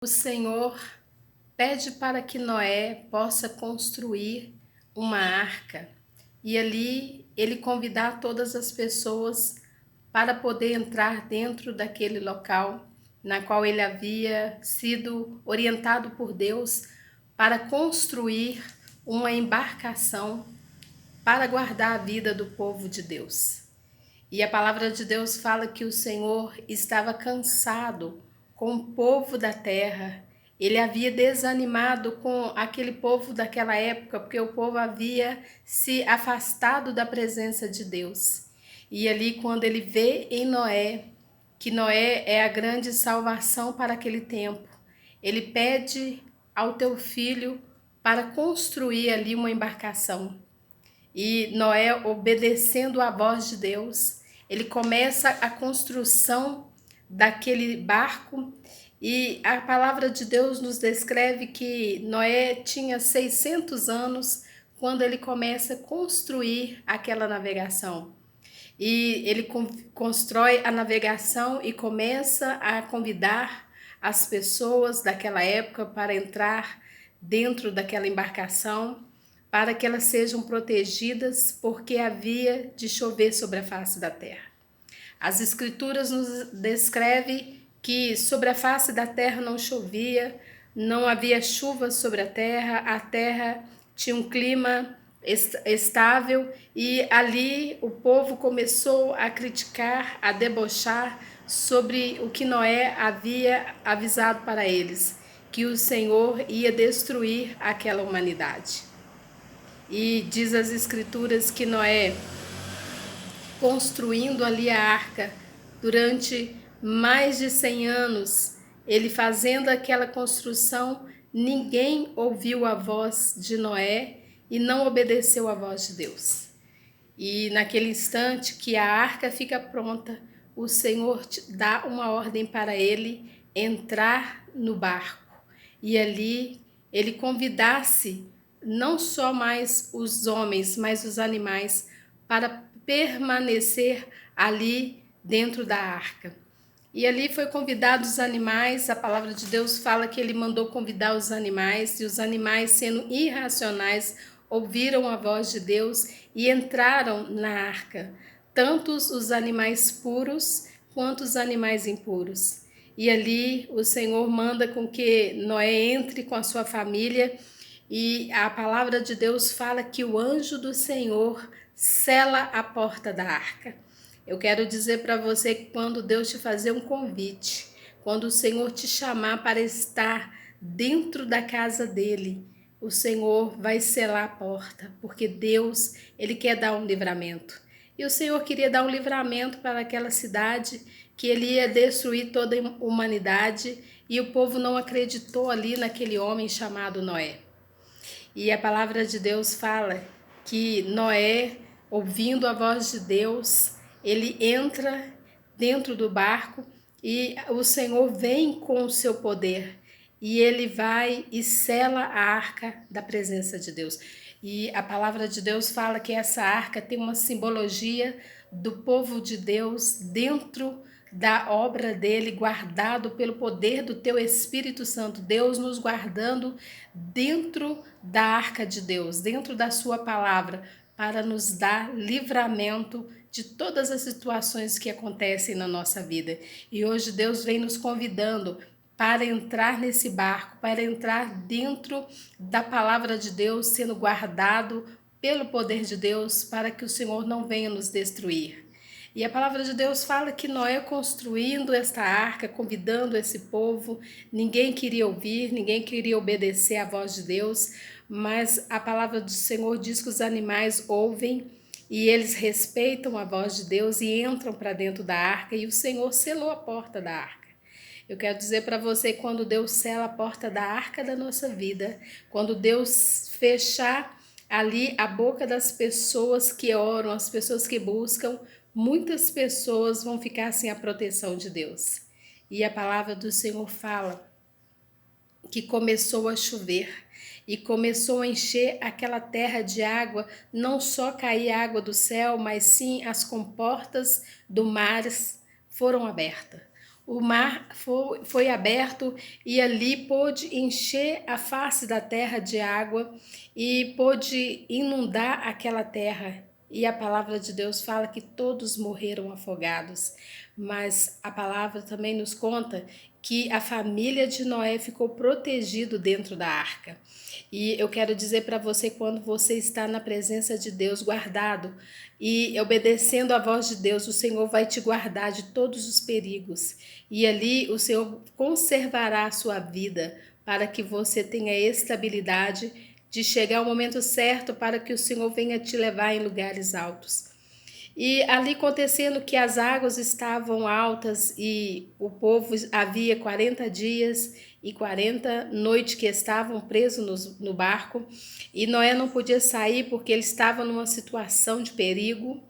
O Senhor pede para que Noé possa construir uma arca e ali ele convidar todas as pessoas para poder entrar dentro daquele local na qual ele havia sido orientado por Deus para construir uma embarcação para guardar a vida do povo de Deus. E a palavra de Deus fala que o Senhor estava cansado com o povo da terra. Ele havia desanimado com aquele povo daquela época, porque o povo havia se afastado da presença de Deus. E ali, quando ele vê em Noé, que Noé é a grande salvação para aquele tempo, ele pede ao teu filho para construir ali uma embarcação. E Noé, obedecendo à voz de Deus, ele começa a construção daquele barco. E a palavra de Deus nos descreve que Noé tinha 600 anos quando ele começa a construir aquela navegação. E ele constrói a navegação e começa a convidar as pessoas daquela época para entrar dentro daquela embarcação, para que elas sejam protegidas, porque havia de chover sobre a face da terra. As escrituras nos descrevem que sobre a face da terra não chovia, não havia chuva sobre a terra tinha um clima estável, e ali o povo começou a criticar, a debochar sobre o que Noé havia avisado para eles, que o Senhor ia destruir aquela humanidade. E diz as escrituras que Noé, construindo ali a arca durante mais de 100 anos, ele fazendo aquela construção, ninguém ouviu a voz de Noé e não obedeceu à voz de Deus. E naquele instante que a arca fica pronta, o Senhor dá uma ordem para ele entrar no barco. E ali ele convidasse não só mais os homens, mas os animais para permanecer ali dentro da arca. E ali foi convidado os animais. A palavra de Deus fala que ele mandou convidar os animais, e os animais, sendo irracionais, ouviram a voz de Deus e entraram na arca, tanto os animais puros quanto os animais impuros. E ali o Senhor manda com que Noé entre com a sua família, e a palavra de Deus fala que o anjo do Senhor sela a porta da arca. Eu quero dizer para você que quando Deus te fazer um convite, quando o Senhor te chamar para estar dentro da casa dele, o Senhor vai selar a porta, porque Deus, ele quer dar um livramento. E o Senhor queria dar um livramento para aquela cidade, que ele ia destruir toda a humanidade, e o povo não acreditou ali naquele homem chamado Noé. E a palavra de Deus fala que Noé, ouvindo a voz de Deus, ele entra dentro do barco e o Senhor vem com o seu poder. E ele vai e sela a arca da presença de Deus. E a palavra de Deus fala que essa arca tem uma simbologia do povo de Deus dentro da obra dele, guardado pelo poder do teu Espírito Santo. Deus nos guardando dentro da arca de Deus, dentro da sua palavra, para nos dar livramento de todas as situações que acontecem na nossa vida. E hoje Deus vem nos convidando para entrar nesse barco, para entrar dentro da palavra de Deus, sendo guardado pelo poder de Deus, para que o Senhor não venha nos destruir. E a palavra de Deus fala que Noé, construindo esta arca, convidando esse povo, ninguém queria ouvir, ninguém queria obedecer à voz de Deus, mas a palavra do Senhor diz que os animais ouvem e eles respeitam a voz de Deus e entram para dentro da arca, e o Senhor selou a porta da arca. Eu quero dizer para você, quando Deus sela a porta da arca da nossa vida, quando Deus fechar ali a boca das pessoas que oram, as pessoas que buscam, muitas pessoas vão ficar sem a proteção de Deus. E a palavra do Senhor fala que começou a chover e começou a encher aquela terra de água, não só cair água do céu, mas sim as comportas do mar foram abertas. o mar foi aberto e ali pôde encher a face da terra de água e pôde inundar aquela terra. E a palavra de Deus fala que todos morreram afogados, mas a palavra também nos conta que a família de Noé ficou protegido dentro da arca. E eu quero dizer para você, quando você está na presença de Deus, guardado e obedecendo à voz de Deus, o Senhor vai te guardar de todos os perigos. E ali o Senhor conservará a sua vida para que você tenha estabilidade de chegar ao momento certo para que o Senhor venha te levar em lugares altos. E ali acontecendo que as águas estavam altas e o povo havia 40 dias e 40 noites que estavam presos no barco, e Noé não podia sair porque ele estava numa situação de perigo.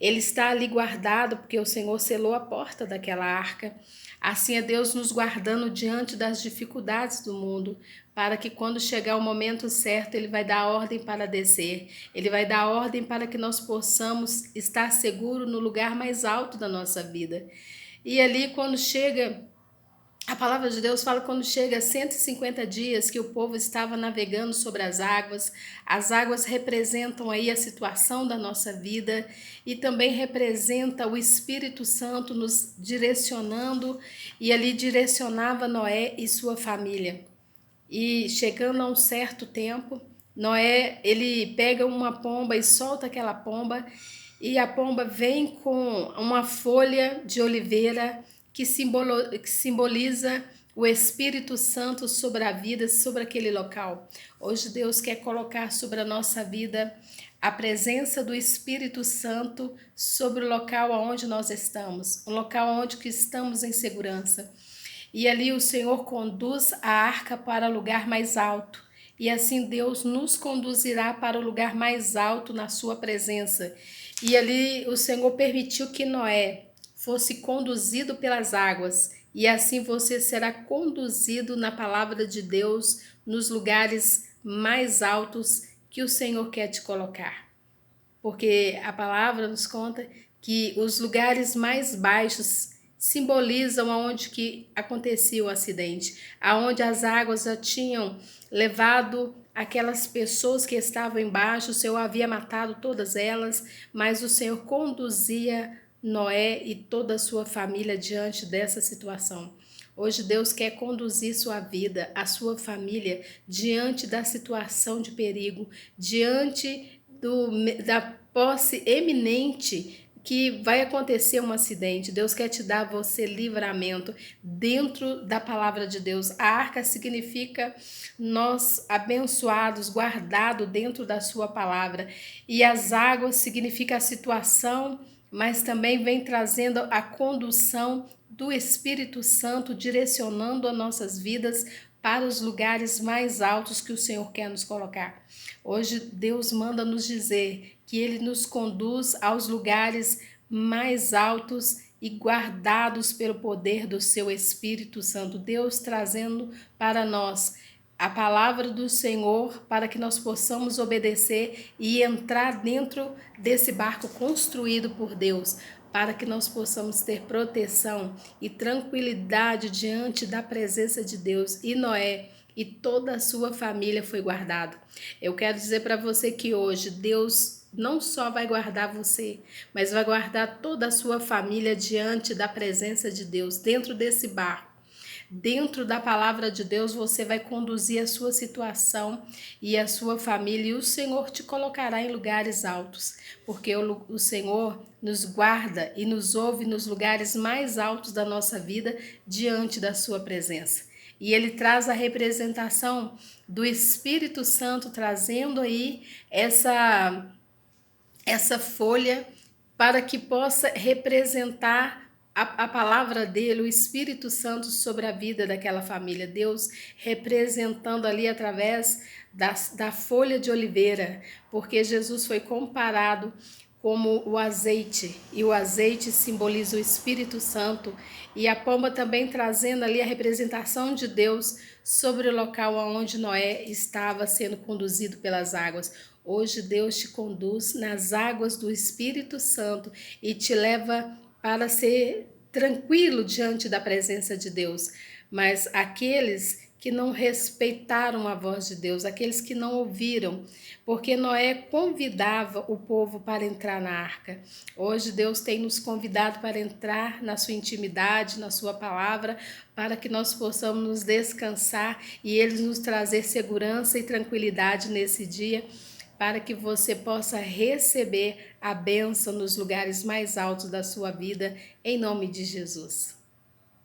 Ele está ali guardado porque o Senhor selou a porta daquela arca. Assim é Deus nos guardando diante das dificuldades do mundo, para que quando chegar o momento certo, Ele vai dar ordem para descer. Ele vai dar ordem para que nós possamos estar seguros no lugar mais alto da nossa vida. E ali, quando chega, a palavra de Deus fala quando chega a 150 dias que o povo estava navegando sobre as águas representam aí a situação da nossa vida e também representa o Espírito Santo nos direcionando, e ali direcionava Noé e sua família. E chegando a um certo tempo, Noé, ele pega uma pomba e solta aquela pomba, e a pomba vem com uma folha de oliveira que simboliza o Espírito Santo sobre a vida, sobre aquele local. Hoje Deus quer colocar sobre a nossa vida a presença do Espírito Santo sobre o local onde nós estamos, um local onde que estamos em segurança. E ali o Senhor conduz a arca para o lugar mais alto. E assim Deus nos conduzirá para o lugar mais alto na sua presença. E ali o Senhor permitiu que Noé fosse conduzido pelas águas. E assim você será conduzido na palavra de Deus nos lugares mais altos que o Senhor quer te colocar. Porque a palavra nos conta que os lugares mais baixos simbolizam aonde que acontecia o acidente, aonde as águas já tinham levado aquelas pessoas que estavam embaixo. O Senhor havia matado todas elas, mas o Senhor conduzia Noé e toda a sua família diante dessa situação. Hoje Deus quer conduzir sua vida, a sua família, diante da situação de perigo, diante da posse eminente que vai acontecer um acidente. Deus quer te dar você livramento dentro da palavra de Deus. A arca significa nós abençoados, guardados dentro da sua palavra. E as águas significa a situação, mas também vem trazendo a condução do Espírito Santo, direcionando as nossas vidas para os lugares mais altos que o Senhor quer nos colocar. Hoje Deus manda nos dizer que Ele nos conduz aos lugares mais altos e guardados pelo poder do seu Espírito Santo. Deus trazendo para nós a palavra do Senhor para que nós possamos obedecer e entrar dentro desse barco construído por Deus, para que nós possamos ter proteção e tranquilidade diante da presença de Deus. E Noé e toda a sua família foi guardado. Eu quero dizer para você que hoje Deus não só vai guardar você, mas vai guardar toda a sua família diante da presença de Deus, dentro desse barco. Dentro da palavra de Deus, você vai conduzir a sua situação e a sua família, e o Senhor te colocará em lugares altos, porque o Senhor nos guarda e nos ouve nos lugares mais altos da nossa vida, diante da sua presença. E Ele traz a representação do Espírito Santo, trazendo aí essa folha para que possa representar a palavra dele, o Espírito Santo sobre a vida daquela família. Deus representando ali através da folha de oliveira, porque Jesus foi comparado como o azeite, e o azeite simboliza o Espírito Santo, e a pomba também trazendo ali a representação de Deus sobre o local onde Noé estava sendo conduzido pelas águas. Hoje Deus te conduz nas águas do Espírito Santo e te leva para ser tranquilo diante da presença de Deus, mas aqueles que não respeitaram a voz de Deus, aqueles que não ouviram, porque Noé convidava o povo para entrar na arca. Hoje Deus tem nos convidado para entrar na sua intimidade, na sua palavra, para que nós possamos nos descansar e Ele nos trazer segurança e tranquilidade nesse dia, para que você possa receber a bênção nos lugares mais altos da sua vida, em nome de Jesus.